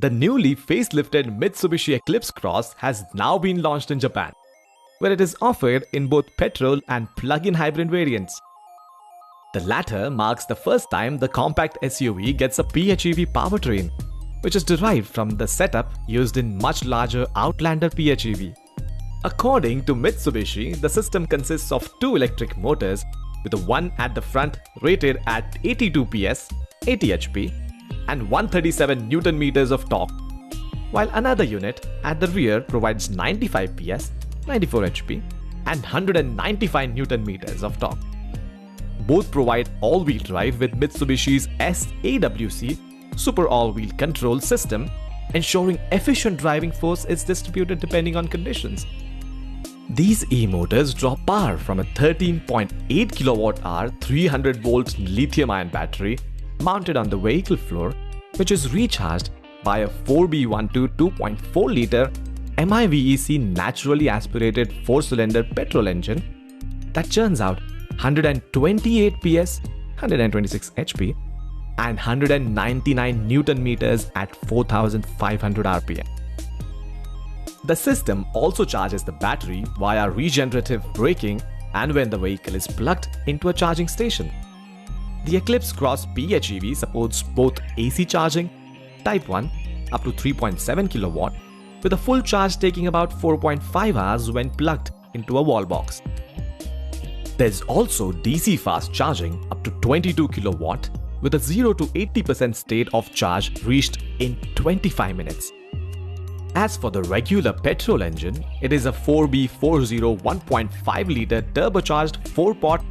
The newly facelifted Mitsubishi Eclipse Cross has now been launched in Japan, where it is offered in both petrol and plug-in hybrid variants. The latter marks the first time the compact SUV gets a PHEV powertrain, which is derived from the setup used in much larger Outlander PHEV. According to Mitsubishi, the system consists of two electric motors, with the one at the front rated at 82 PS, 80 HP, and 137 Newton meters of torque, while another unit at the rear provides 95 PS, 94 HP, and 195 Newton meters of torque. Both provide all-wheel drive with Mitsubishi's SAWC Super All-Wheel Control system, ensuring efficient driving force is distributed depending on conditions. These e-motors draw power from a 13.8 kWh 300-volt lithium-ion battery mounted on the vehicle floor, which is recharged by a 4B12 2.4-liter MIVEC naturally aspirated 4-cylinder petrol engine that churns out 128 PS, 126 HP, and 199 Newton meters at 4,500 RPM. The system also charges the battery via regenerative braking and when the vehicle is plugged into a charging station. The Eclipse Cross PHEV supports both AC charging, Type 1, up to 3.7 kW, with a full charge taking about 4.5 hours when plugged into a wall box. There's also DC fast charging up to 22 kW, with a 0 to 80% state of charge reached in 25 minutes. As for the regular petrol engine, it is a 4B40 1.5-liter turbocharged 4-pot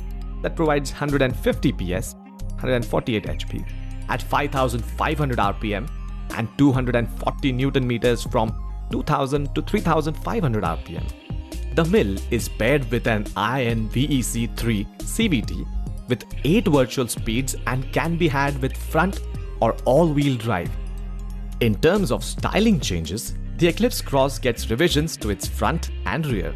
that provides 150 PS, 148 HP at 5,500 RPM and 240 Newton meters from 2,000 to 3,500 RPM. The mill is paired with an INVEC3 CVT with 8 virtual speeds and can be had with front or all-wheel drive. In terms of styling changes, the Eclipse Cross gets revisions to its front and rear,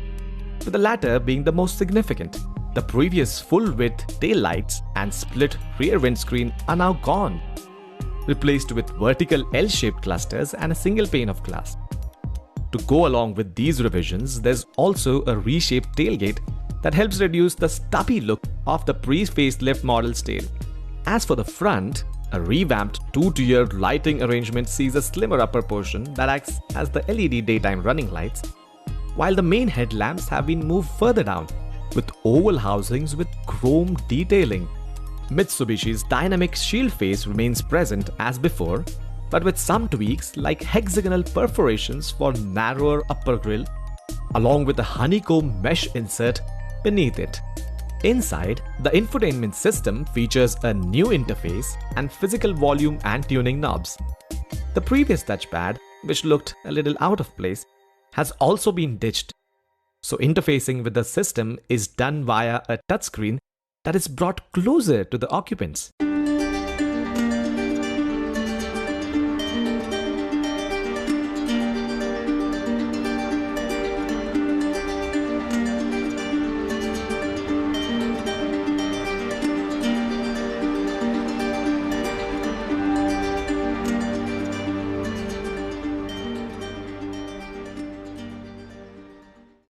with the latter being the most significant. The previous full-width taillights and split rear windscreen are now gone, replaced with vertical L-shaped clusters and a single pane of glass. To go along with these revisions, there's also a reshaped tailgate that helps reduce the stubby look of the pre-facelift model's tail. As for the front, a revamped 2-tier lighting arrangement sees a slimmer upper portion that acts as the LED daytime running lights, while the main headlamps have been moved further down, with oval housings with chrome detailing. Mitsubishi's dynamic shield face remains present as before, but with some tweaks like hexagonal perforations for narrower upper grille, along with a honeycomb mesh insert beneath it. Inside, the infotainment system features a new interface and physical volume and tuning knobs. The previous touchpad, which looked a little out of place, has also been ditched, so interfacing with the system is done via a touchscreen that is brought closer to the occupants.